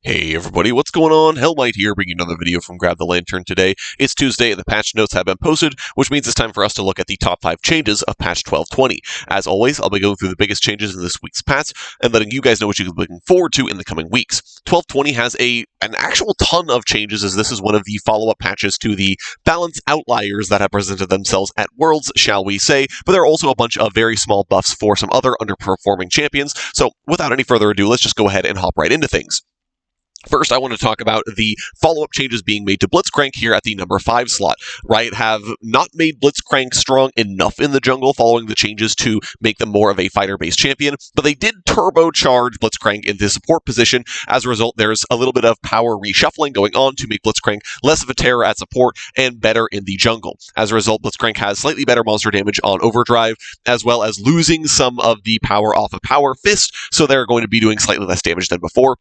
Hey everybody, what's going on? Hellmite here, bringing another video from Grab the Lantern today. It's Tuesday and the patch notes have been posted, which means it's time for us to look at the top 5 changes of patch 1220. As always, I'll be going through the biggest changes in this week's patch and letting you guys know what you can be looking forward to in the coming weeks. 1220 has an actual ton of changes, as this is one of the follow-up patches to the balance outliers that have presented themselves at Worlds, shall we say, but there are also a bunch of very small buffs for some other underperforming champions, so without any further ado, let's just go ahead and hop right into things. First, I want to talk about the follow-up changes being made to Blitzcrank here at the number 5 slot. Riot have not made Blitzcrank strong enough in the jungle following the changes to make them more of a fighter-based champion, but they did turbocharge Blitzcrank in the support position. As a result, there's a little bit of power reshuffling going on to make Blitzcrank less of a terror at support and better in the jungle. As a result, Blitzcrank has slightly better monster damage on overdrive, as well as losing some of the power off of Power Fist, so they're going to be doing slightly less damage than before.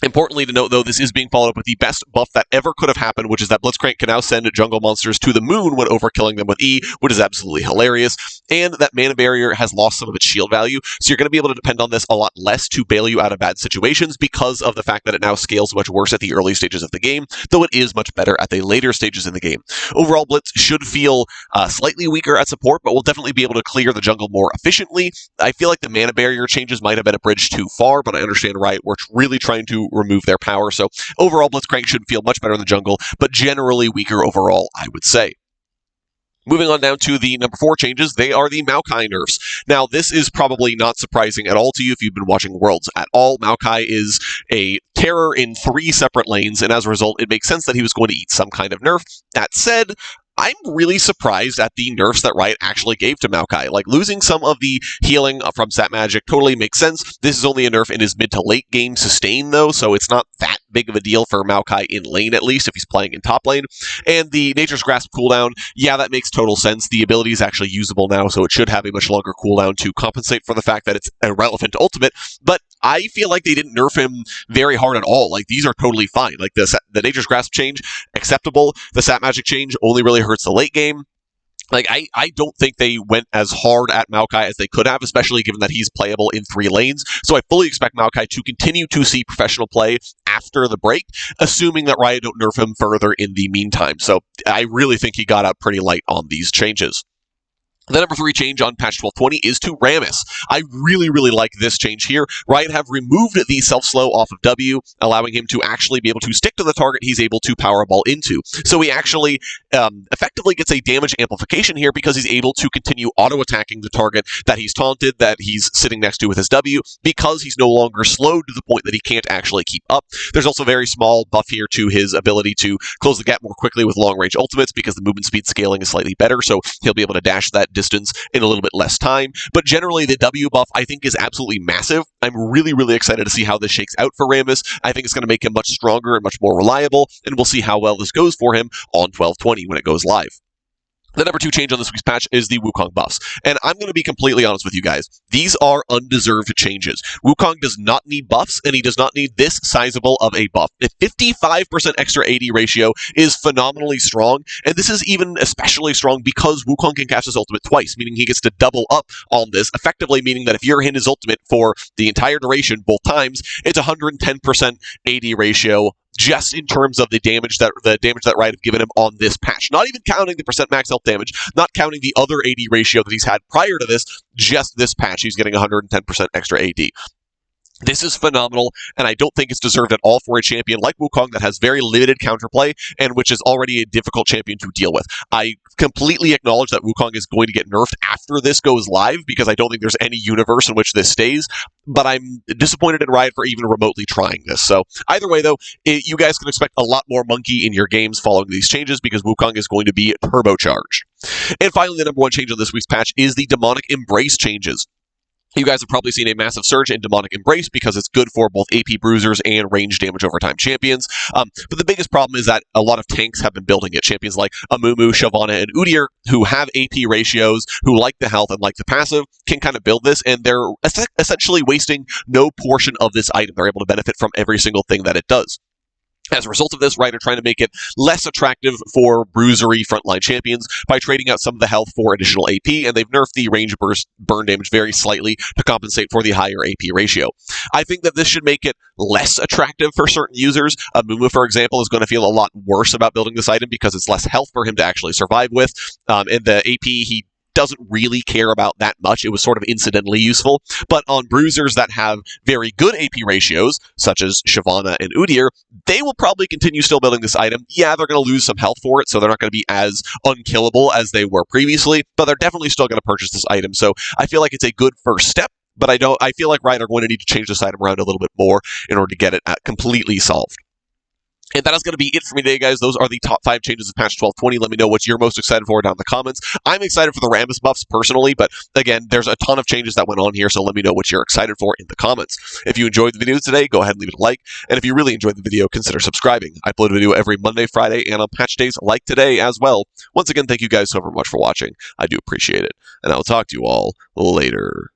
Importantly to note, though, this is being followed up with the best buff that ever could have happened, which is that Blitzcrank can now send jungle monsters to the moon when overkilling them with E, which is absolutely hilarious, and that Mana Barrier has lost some of its shield value, so you're going to be able to depend on this a lot less to bail you out of bad situations because of the fact that it now scales much worse at the early stages of the game, though it is much better at the later stages in the game. Overall, Blitz should feel slightly weaker at support, but will definitely be able to clear the jungle more efficiently. I feel like the Mana Barrier changes might have been a bridge too far, but I understand Riot were really trying to remove their power, so overall Blitzcrank should feel much better in the jungle, but generally weaker overall, I would say. Moving on down to the number 4 changes, they are the Maokai nerfs. Now, this is probably not surprising at all to you if you've been watching Worlds at all. Maokai is a terror in 3 separate lanes, and as a result, it makes sense that he was going to eat some kind of nerf. That said, I'm really surprised at the nerfs that Riot actually gave to Maokai. Like, losing some of the healing from Sat Magic totally makes sense. This is only a nerf in his mid to late game sustain, though, so it's not that big of a deal for Maokai in lane, at least, if he's playing in top lane. And the Nature's Grasp cooldown, yeah, that makes total sense. The ability is actually usable now, so it should have a much longer cooldown to compensate for the fact that it's irrelevant to ultimate, but I feel like they didn't nerf him very hard at all. Like, these are totally fine. Like, the Nature's Grasp change, acceptable. The Sat Magic change only really hurts the late game. Like, I don't think they went as hard at Maokai as they could have, especially given that he's playable in 3 lanes. So I fully expect Maokai to continue to see professional play after the break, assuming that Riot don't nerf him further in the meantime. So I really think he got out pretty light on these changes. The number 3 change on patch 1220 is to Rammus. I really like this change here. Riot have removed the self-slow off of W, allowing him to actually be able to stick to the target he's able to power ball into. So he actually effectively gets a damage amplification here because he's able to continue auto-attacking the target that he's taunted, that he's sitting next to with his W, because he's no longer slowed to the point that he can't actually keep up. There's also a very small buff here to his ability to close the gap more quickly with long-range ultimates because the movement speed scaling is slightly better, so he'll be able to dash that distance in a little bit less time. But generally, the W buff, I think, is absolutely massive. I'm really excited to see how this shakes out for Rammus. I think it's going to make him much stronger and much more reliable, and we'll see how well this goes for him on 1220 when it goes live. The number 2 change on this week's patch is the Wukong buffs. And I'm going to be completely honest with you guys. These are undeserved changes. Wukong does not need buffs, and he does not need this sizable of a buff. A 55% extra AD ratio is phenomenally strong, and this is even especially strong because Wukong can cast his ultimate twice, meaning he gets to double up on this, effectively meaning that if you're in his ultimate for the entire duration, both times, it's 110% AD ratio, just in terms of the damage that Riot have given him on this patch. Not even counting the percent max health damage, not counting the other AD ratio that he's had prior to this, just this patch, he's getting 110% extra AD. This is phenomenal, and I don't think it's deserved at all for a champion like Wukong that has very limited counterplay, and which is already a difficult champion to deal with. I completely acknowledge that Wukong is going to get nerfed after this goes live, because I don't think there's any universe in which this stays, but I'm disappointed in Riot for even remotely trying this. So either way, though, you guys can expect a lot more Monkey in your games following these changes, because Wukong is going to be turbocharged. And finally, the number 1 change on this week's patch is the Demonic Embrace changes. You guys have probably seen a massive surge in Demonic Embrace because it's good for both AP bruisers and range damage over time champions. But the biggest problem is that a lot of tanks have been building it. Champions like Amumu, Shyvana, and Udyr, who have AP ratios, who like the health and like the passive, can kind of build this, and they're essentially wasting no portion of this item. They're able to benefit from every single thing that it does. As a result of this, Riot are trying to make it less attractive for bruisery frontline champions by trading out some of the health for additional AP, and they've nerfed the range burst burn damage very slightly to compensate for the higher AP ratio. I think that this should make it less attractive for certain users. Mumu, for example, is going to feel a lot worse about building this item because it's less health for him to actually survive with, and the AP he doesn't really care about that much. It was sort of incidentally useful. But on bruisers that have very good AP ratios, such as Shyvana and Udyr, they will probably continue still building this item. Yeah, they're going to lose some health for it, so they're not going to be as unkillable as they were previously, but they're definitely still going to purchase this item. So I feel like it's a good first step, but I feel like Riot are going to need to change this item around a little bit more in order to get it completely solved. And that is going to be it for me today, guys. Those are the top 5 changes of patch 12.20. Let me know what you're most excited for down in the comments. I'm excited for the Rammus buffs personally, but again, there's a ton of changes that went on here, so let me know what you're excited for in the comments. If you enjoyed the video today, go ahead and leave it a like. And if you really enjoyed the video, consider subscribing. I upload a video every Monday, Friday, and on patch days like today as well. Once again, thank you guys so very much for watching. I do appreciate it. And I will talk to you all later.